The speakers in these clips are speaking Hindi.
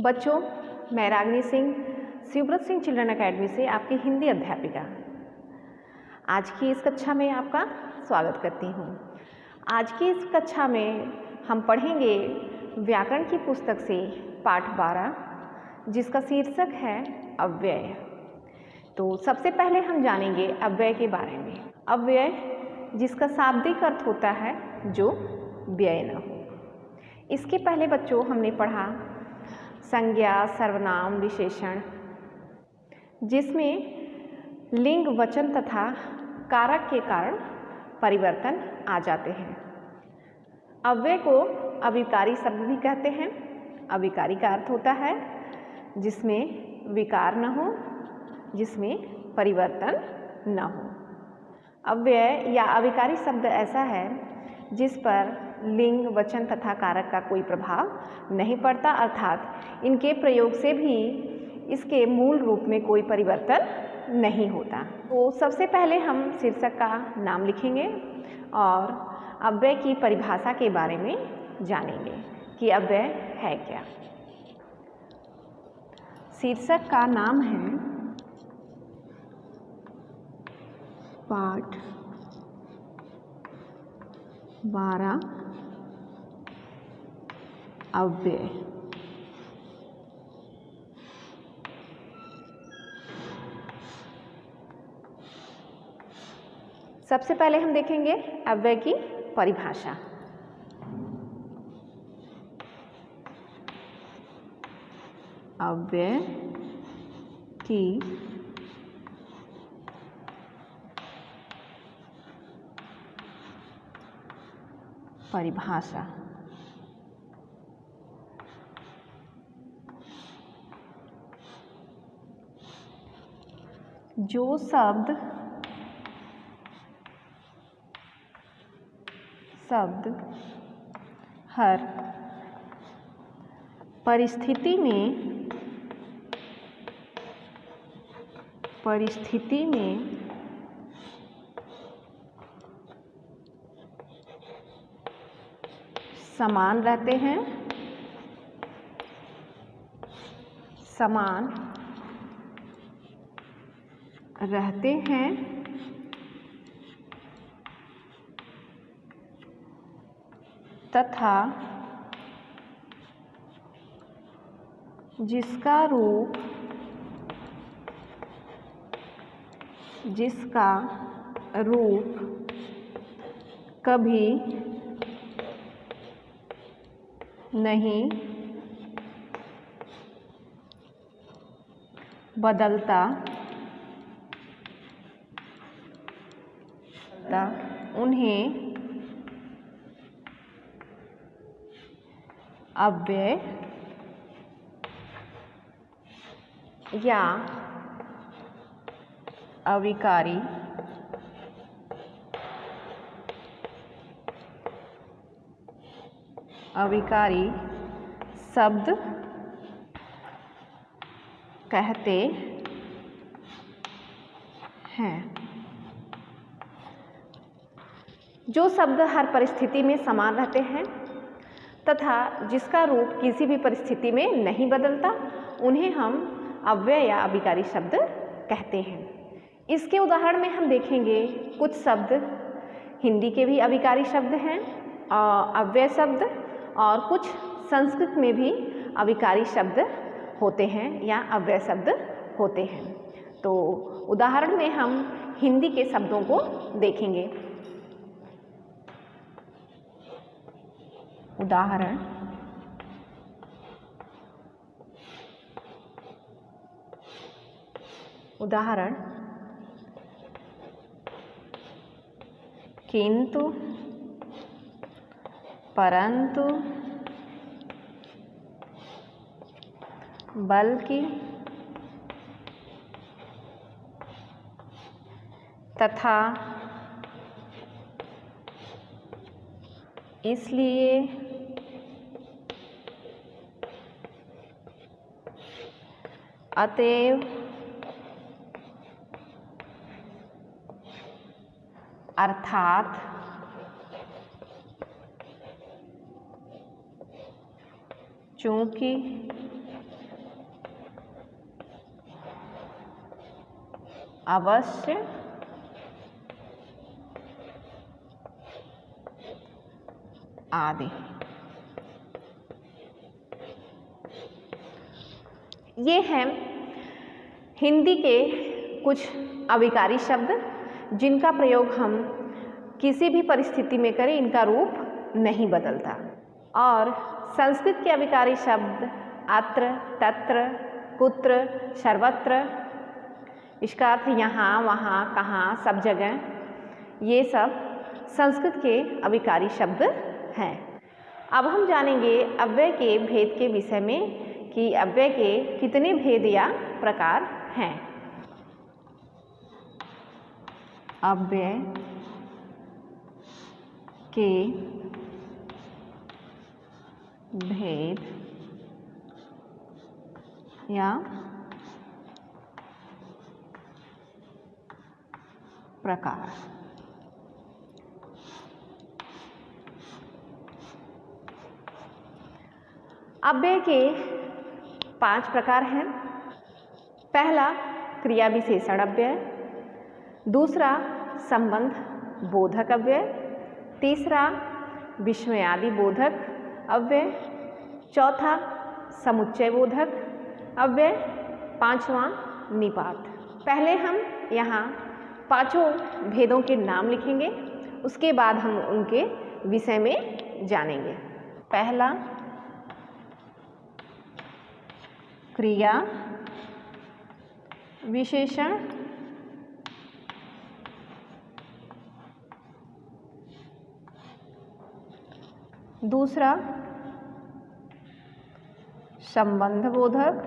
बच्चों, मैं रागिनी सिंह शिवव्रत सिंह चिल्ड्रन एकेडमी से आपकी हिंदी अध्यापिका आज की इस कक्षा में आपका स्वागत करती हूँ। आज की इस कक्षा में हम पढ़ेंगे व्याकरण की पुस्तक से पाठ 12 जिसका शीर्षक है अव्यय। तो सबसे पहले हम जानेंगे अव्यय के बारे में। अव्यय जिसका शाब्दिक अर्थ होता है जो व्यय न हो। इसके पहले बच्चों हमने पढ़ा संज्ञा, सर्वनाम, विशेषण जिसमें लिंग, वचन तथा कारक के कारण परिवर्तन आ जाते हैं। अव्यय को अविकारी शब्द भी कहते हैं। अविकारी का अर्थ होता है जिसमें विकार न हो, जिसमें परिवर्तन न हो। अव्यय या अविकारी शब्द ऐसा है जिस पर लिंग, वचन तथा कारक का कोई प्रभाव नहीं पड़ता, अर्थात इनके प्रयोग से भी इसके मूल रूप में कोई परिवर्तन नहीं होता। तो सबसे पहले हम शीर्षक का नाम लिखेंगे और अव्यय की परिभाषा के बारे में जानेंगे कि अव्यय है क्या। शीर्षक का नाम है पाठ 12 अव्यय। सबसे पहले हम देखेंगे अव्यय की परिभाषा। अव्यय की परिभाषा। जो शब्द हर परिस्थिति में समान रहते हैं, तथा जिसका रूप कभी नहीं बदलता, उन्हें अव्यय या अविकारी शब्द कहते हैं। जो शब्द हर परिस्थिति में समान रहते हैं तथा जिसका रूप किसी भी परिस्थिति में नहीं बदलता, उन्हें हम अव्यय या अविकारी शब्द कहते हैं। इसके उदाहरण में हम देखेंगे कुछ शब्द हिंदी के भी अविकारी शब्द हैं, अव्यय शब्द, और कुछ संस्कृत में भी अविकारी शब्द होते हैं या अव्यय शब्द होते हैं। तो उदाहरण में हम हिंदी के शब्दों को देखेंगे। उदाहरण किंतु, परंतु, बल्कि, तथा, इसलिए, अतएव, अर्थात, चूंकि, अवश्य, आदि। ये हैं हिंदी के कुछ अविकारी शब्द जिनका प्रयोग हम किसी भी परिस्थिति में करें, इनका रूप नहीं बदलता। और संस्कृत के अविकारी शब्द अत्र, तत्र, कुत्र, सर्वत्र, इसका अर्थ यहाँ, वहाँ, कहाँ, सब जगह, ये सब संस्कृत के अविकारी शब्द हैं। अब हम जानेंगे अव्यय के भेद के विषय में कि अव्यय के कितने भेद या प्रकार हैं। अव्यय के भेद या प्रकार। अव्यय के 5 प्रकार हैं। पहला क्रिया विशेषण अव्यय, दूसरा संबंध बोधक अव्यय, तीसरा विस्मयादि बोधक अव्यय, चौथा समुच्चय बोधक अव्यय, पांचवा निपात। पहले हम यहाँ पांचों भेदों के नाम लिखेंगे, उसके बाद हम उनके विषय में जानेंगे। पहला क्रिया विशेषण, दूसरा संबंध बोधक,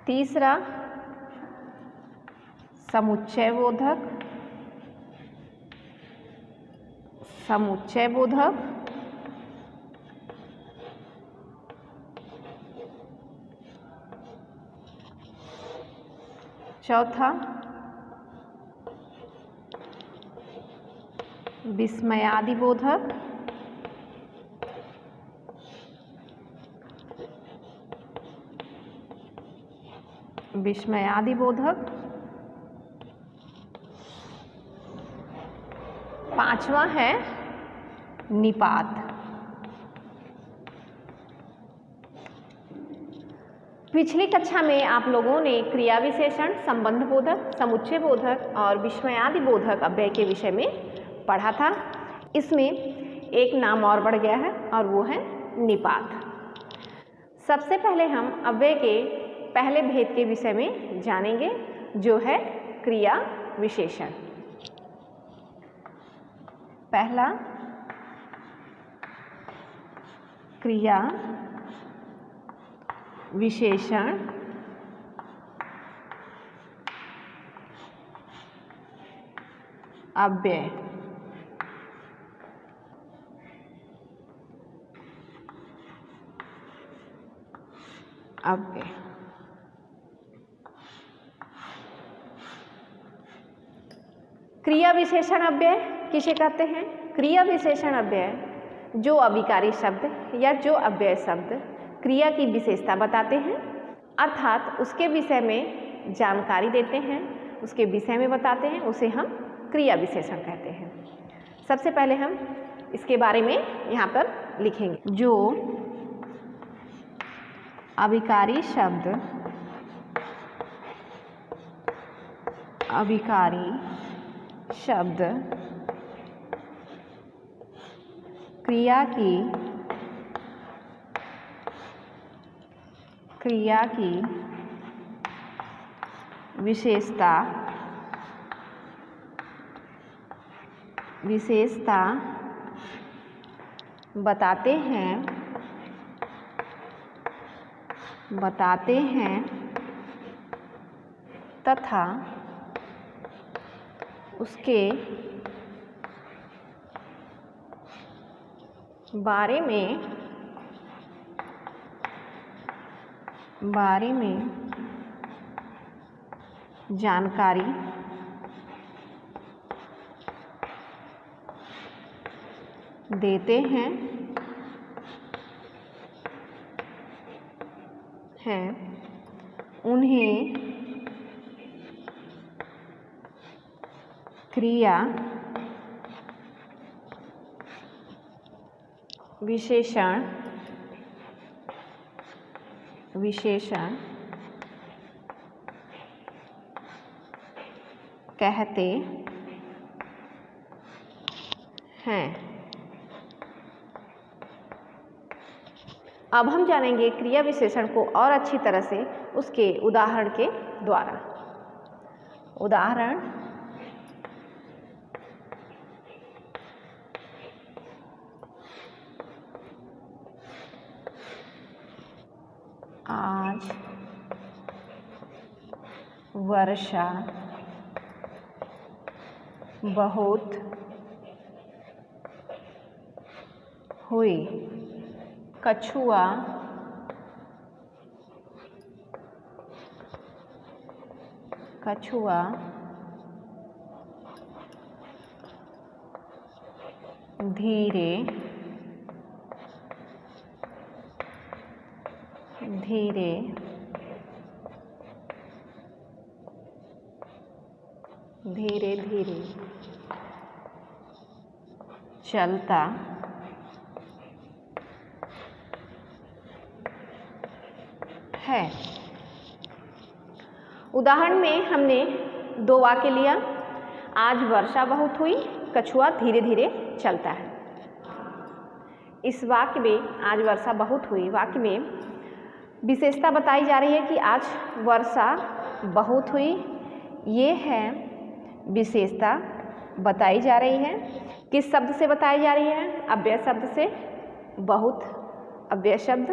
तीसरा समुच्चय बोधक, चौथा विस्मयादि बोधक, पांचवा है निपात। पिछली कक्षा में आप लोगों ने क्रिया विशेषण, संबंध बोधक, समुच्चय बोधक और विस्मयादि बोधक अव्यय के विषय में पढ़ा था। इसमें एक नाम और बढ़ गया है और वो है निपात। सबसे पहले हम अव्यय के पहले भेद के विषय में जानेंगे, जो है क्रिया विशेषण। पहला क्रिया विशेषण अव्यय। क्रिया विशेषण अव्यय किसे कहते हैं? क्रिया विशेषण अव्यय जो अविकारी शब्द या जो अव्यय शब्द क्रिया की विशेषता बताते हैं, अर्थात उसके विषय में जानकारी देते हैं, उसके विषय में बताते हैं, उसे हम क्रिया विशेषण कहते हैं। सबसे पहले हम इसके बारे में यहाँ पर लिखेंगे। जो अविकारी शब्द क्रिया की विशेषता बताते हैं तथा उसके बारे में जानकारी देते हैं उन्हें क्रिया विशेषण कहते हैं। अब हम जानेंगे क्रिया विशेषण को और अच्छी तरह से उसके उदाहरण के द्वारा। उदाहरण, आज वर्षा बहुत हुई। कछुआ धीरे धीरे चलता है। उदाहरण में हमने 2 वाक्य लिया। आज वर्षा बहुत हुई, कछुआ धीरे धीरे चलता है। इस वाक्य में आज वर्षा बहुत हुई वाक्य में विशेषता बताई जा रही है कि आज वर्षा बहुत हुई। ये है विशेषता बताई जा रही है। किस शब्द से बताई जा रही है? अव्यय शब्द से। बहुत अव्यय शब्द।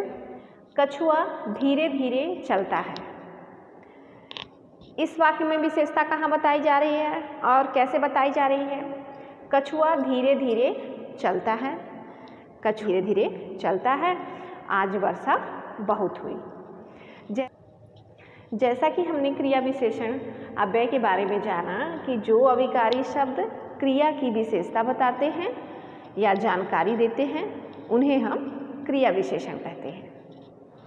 कछुआ धीरे धीरे चलता है। इस वाक्य में विशेषता कहाँ बताई जा रही है और कैसे बताई जा रही है? कछुआ धीरे धीरे चलता है। कछुआ धीरे धीरे चलता है। आज वर्षा बहुत हुई। जैसा कि हमने क्रिया विशेषण अव्यय के बारे में जाना कि जो अविकारी शब्द क्रिया की विशेषता बताते हैं या जानकारी देते हैं उन्हें हम क्रिया विशेषण कहते हैं।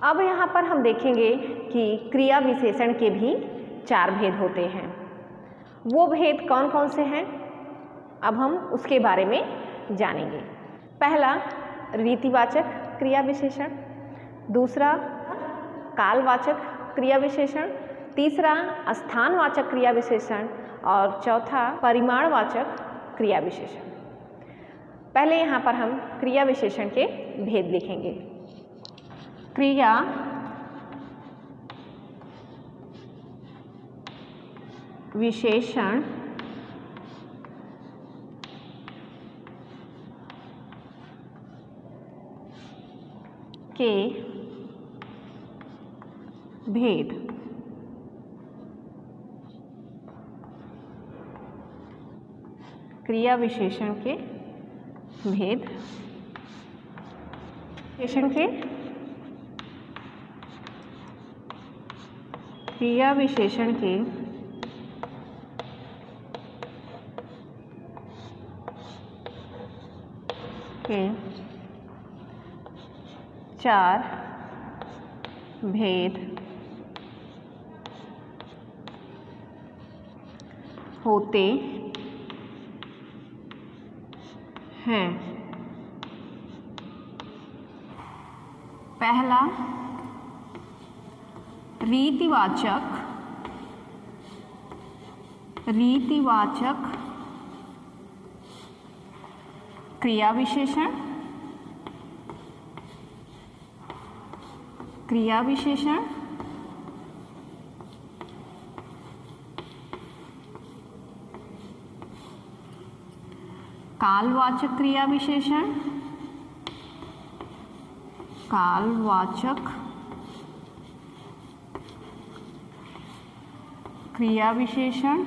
अब यहाँ पर हम देखेंगे कि क्रिया विशेषण के भी 4 भेद होते हैं। वो भेद कौन कौन से हैं अब हम उसके बारे में जानेंगे। पहला रीतिवाचक क्रिया विशेषण, दूसरा कालवाचक क्रिया विशेषण, तीसरा स्थानवाचक क्रिया विशेषण और चौथा परिमाणवाचक क्रिया विशेषण। पहले यहाँ पर हम क्रिया विशेषण के भेद लिखेंगे। क्रिया विशेषण के भेद। क्रिया विशेषण के भेद। क्रिया विशेषण के 4 भेद होते हैं। पहला रीतिवाचक क्रिया विशेषण। कालवाचक क्रिया विशेषण। कालवाचक क्रिया विशेषण।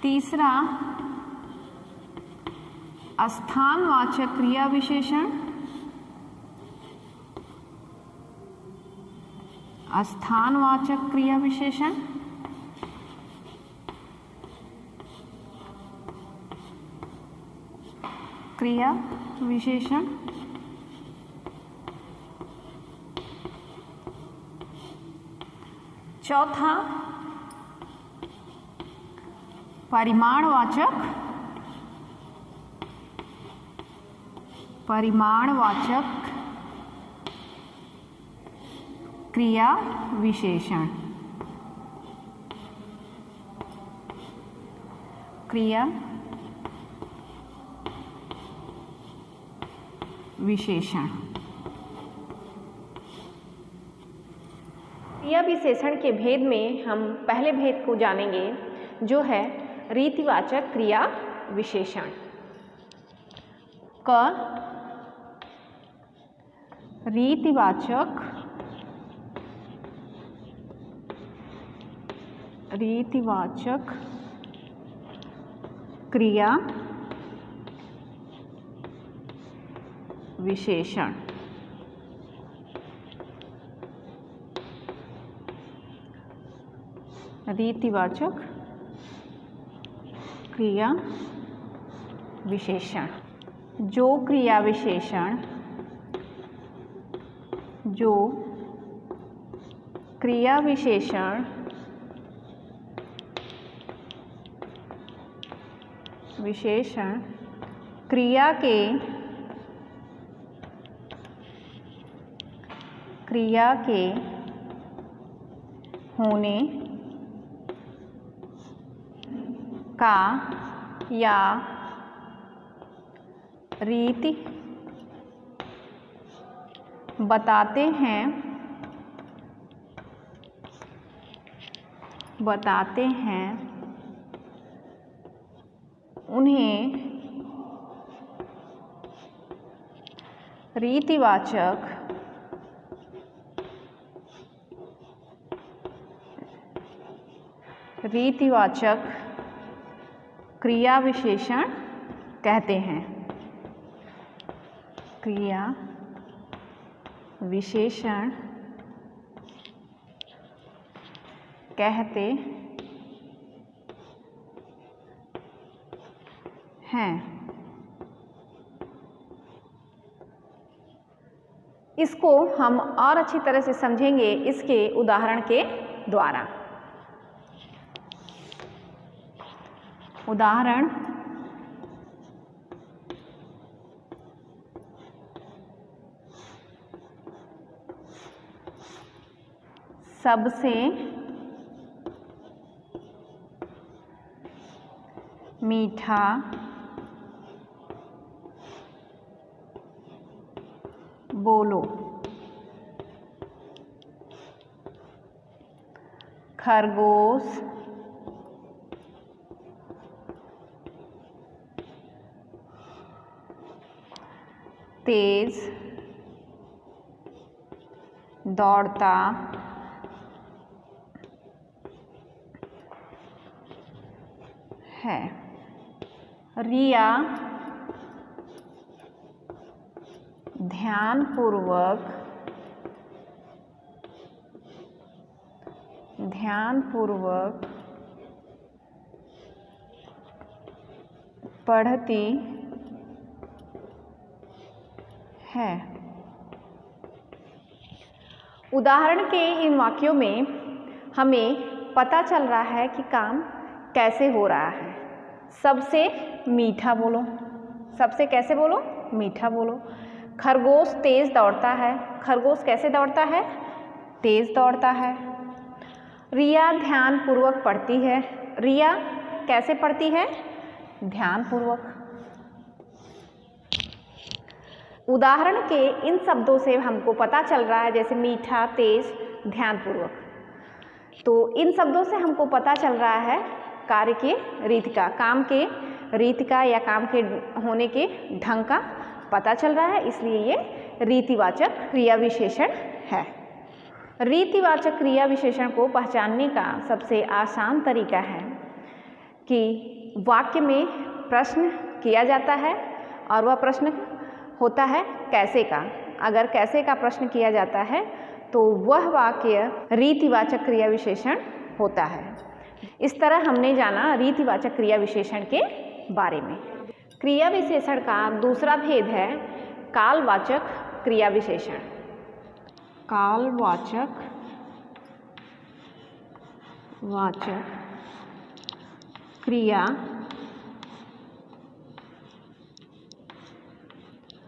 तीसरा स्थानवाचक क्रिया विशेषण। स्थानवाचक क्रिया विशेषण, क्रिया विशेषण। चौथा परिमाणवाचक क्रिया विशेषण, क्रिया विशेषण। क्रिया विशेषण के भेद में हम पहले भेद को जानेंगे, जो है रीतिवाचक क्रिया विशेषण। क रीतिवाचक क्रिया विशेषण। रीतिवाचक क्रिया विशेषण। जो क्रिया विशेषण क्रिया के होने का या रीति बताते हैं उन्हें रीतिवाचक क्रिया विशेषण कहते हैं। क्रिया विशेषण कहते हैं। इसको हम और अच्छी तरह से समझेंगे इसके उदाहरण के द्वारा। उदाहरण सबसे मीठा बोलो, खरगोश तेज दौड़ता है। रिया ध्यानपूर्वक पढ़ती है। उदाहरण के इन वाक्यों में हमें पता चल रहा है कि काम कैसे हो रहा है। सबसे मीठा बोलो, सबसे कैसे बोलो? मीठा बोलो। खरगोश तेज दौड़ता है, खरगोश कैसे दौड़ता है? तेज दौड़ता है। रिया ध्यानपूर्वक पढ़ती है, रिया कैसे पढ़ती है? ध्यानपूर्वक। उदाहरण के इन शब्दों से हमको पता चल रहा है, जैसे मीठा, तेज, ध्यानपूर्वक, तो इन शब्दों से हमको पता चल रहा है कार्य के रीति का, काम के रीति का या काम के होने के ढंग का पता चल रहा है, इसलिए ये रीतिवाचक क्रिया विशेषण है। रीतिवाचक क्रिया विशेषण को पहचानने का सबसे आसान तरीका है कि वाक्य में प्रश्न किया जाता है और वह प्रश्न होता है कैसे का। अगर कैसे का प्रश्न किया जाता है तो वह वाक्य रीतिवाचक क्रिया विशेषण होता है। इस तरह हमने जाना रीतिवाचक क्रिया विशेषण के बारे में। क्रिया विशेषण का दूसरा भेद है कालवाचक क्रिया विशेषण। कालवाचक क्रिया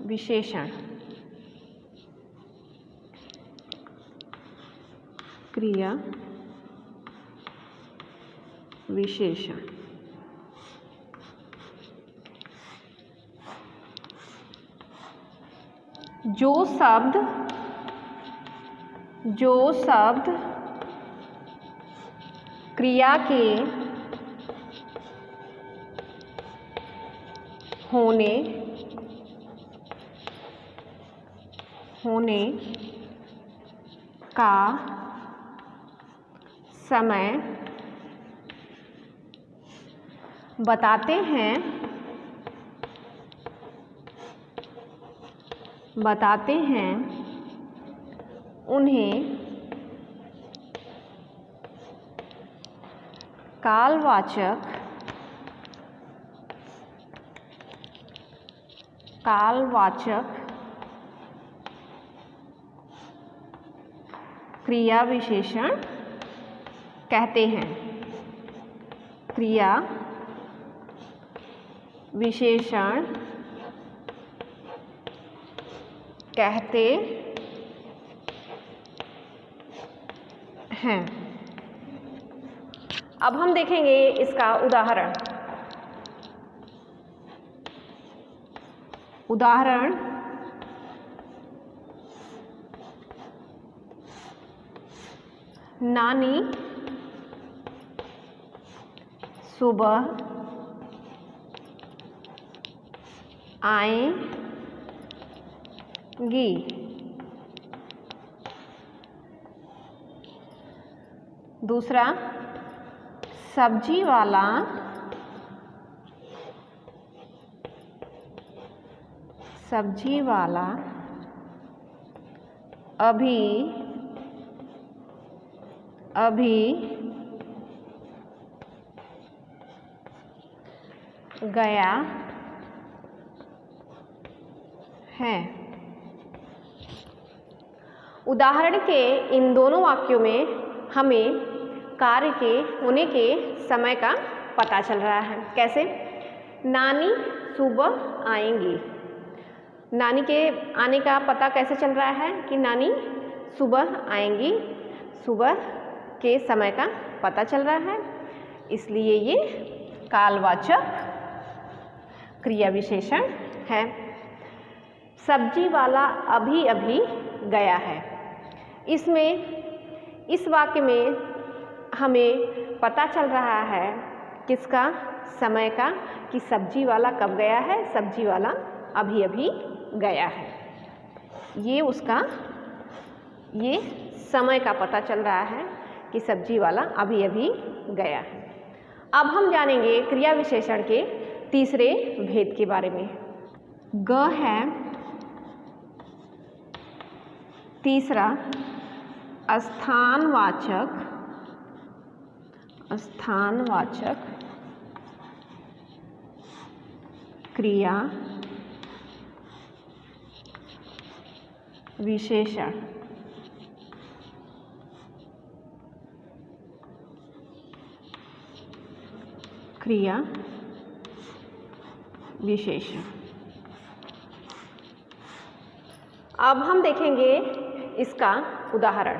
विशेषण। क्रिया विशेषण जो शब्द क्रिया के होने का समय बताते हैं उन्हें कालवाचक क्रिया विशेषण कहते हैं। क्रिया विशेषण कहते हैं। अब हम देखेंगे इसका उदाहरण। नानी सुबह आएंगी। दूसरा, सब्जी वाला अभी गया है। उदाहरण के इन दोनों वाक्यों में हमें कार्य के होने के समय का पता चल रहा है। कैसे? नानी सुबह आएंगी। नानी के आने का पता कैसे चल रहा है कि नानी सुबह आएंगी। सुबह के समय का पता चल रहा है, इसलिए ये कालवाचक क्रिया विशेषण है। सब्जी वाला अभी गया है। इसमें इस वाक्य में हमें पता चल रहा है किसका? समय का, कि सब्जी वाला कब गया है? सब्जी वाला अभी गया है। ये समय का पता चल रहा है कि सब्जी वाला अभी गया है। अब हम जानेंगे क्रिया विशेषण के तीसरे भेद के बारे में। ग है तीसरा स्थानवाचक क्रिया विशेषण। क्रिया विशेषण। अब हम देखेंगे इसका उदाहरण।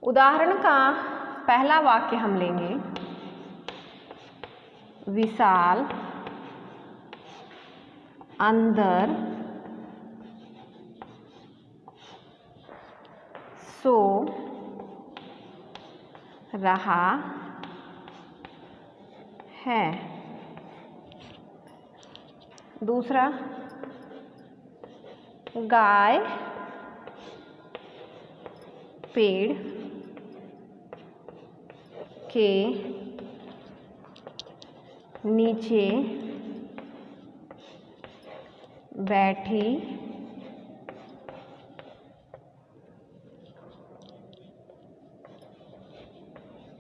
उदाहरण का पहला वाक्य हम लेंगे। विशाल अंदर सो रहा है। दूसरा, गाय पेड़ के नीचे बैठी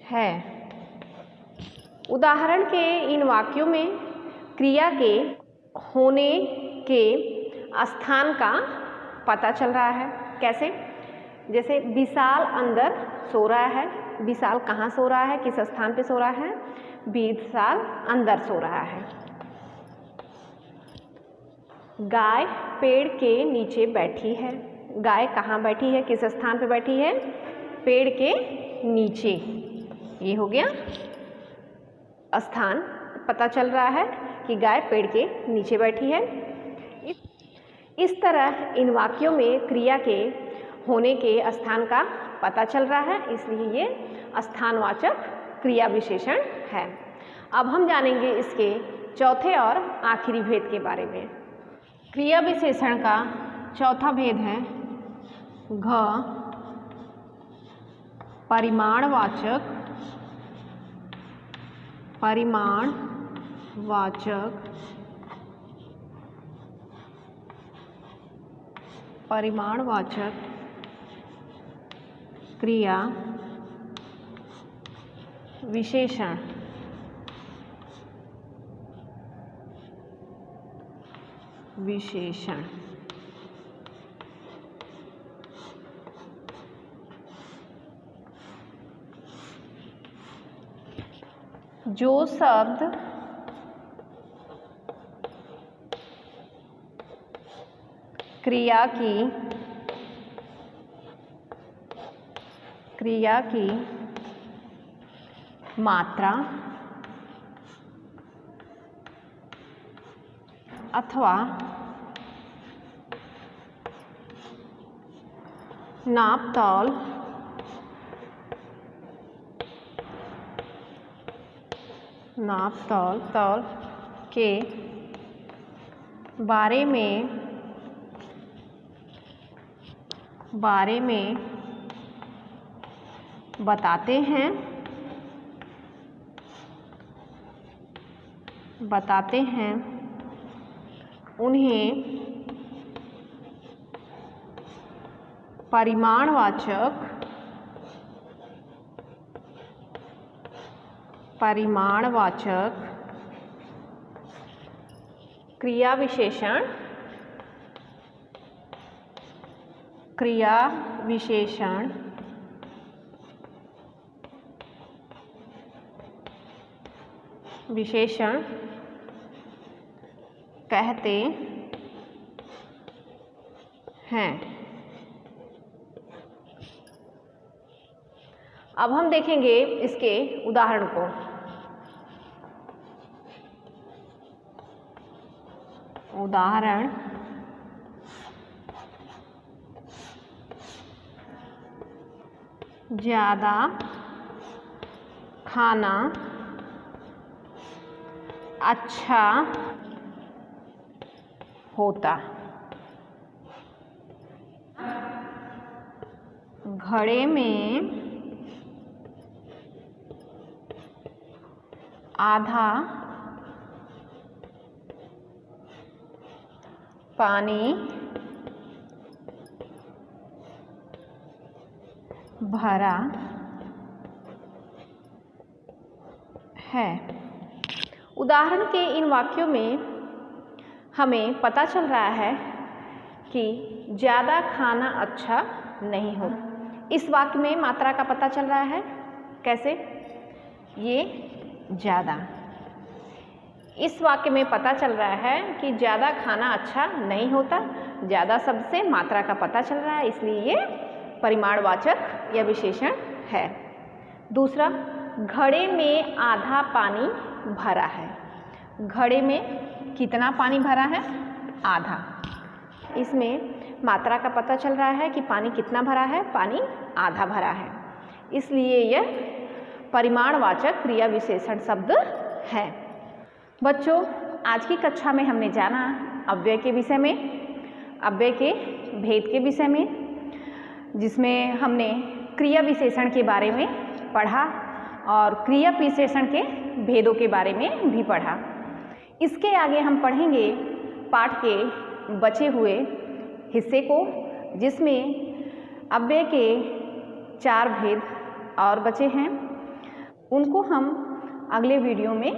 है। उदाहरण के इन वाक्यों में क्रिया के होने के स्थान का पता चल रहा है। कैसे? जैसे विशाल अंदर सो रहा है। विशाल कहाँ सो रहा है, किस स्थान पे सो रहा है? विशाल अंदर सो रहा है। गाय पेड़ के नीचे बैठी है। गाय कहाँ बैठी है, किस स्थान पे बैठी है? पेड़ के नीचे। ये हो गया स्थान, पता चल रहा है कि गाय पेड़ के नीचे बैठी है। इस तरह इन वाक्यों में क्रिया के होने के स्थान का पता चल रहा है, इसलिए ये स्थानवाचक क्रिया विशेषण है। अब हम जानेंगे इसके चौथे और आखिरी भेद के बारे में। क्रिया विशेषण का चौथा भेद है घ परिमाणवाचक क्रिया विशेषण। जो शब्द क्रिया की मात्रा अथवा नापतोल के बारे में बताते हैं उन्हें परिमाणवाचक क्रिया विशेषण कहते हैं। अब हम देखेंगे इसके उदाहरण को। उदाहरण ज़्यादा खाना अच्छा होता। घड़े में आधा पानी भरा है। उदाहरण के इन वाक्यों में हमें पता चल रहा है कि ज़्यादा खाना अच्छा नहीं हो। इस वाक्य में मात्रा का पता चल रहा है। कैसे? ये ज़्यादा। इस वाक्य में पता चल रहा है कि ज़्यादा खाना अच्छा नहीं होता। ज़्यादा शब्द से मात्रा का पता चल रहा है, इसलिए ये परिमाणवाचक या विशेषण है। दूसरा, घड़े में आधा पानी भरा है। घड़े में कितना पानी भरा है? आधा। इसमें मात्रा का पता चल रहा है कि पानी कितना भरा है? पानी आधा भरा है, इसलिए यह परिमाणवाचक क्रिया विशेषण शब्द है। बच्चों, आज की कक्षा में हमने जाना अव्यय के विषय में, अव्यय के भेद के विषय में, जिसमें हमने क्रिया विशेषण के बारे में पढ़ा और क्रिया विशेषण के भेदों के बारे में भी पढ़ा। इसके आगे हम पढ़ेंगे पाठ के बचे हुए हिस्से को, जिसमें अव्यय के 4 भेद और बचे हैं। उनको हम अगले वीडियो में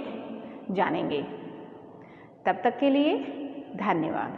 जानेंगे। तब तक के लिए धन्यवाद।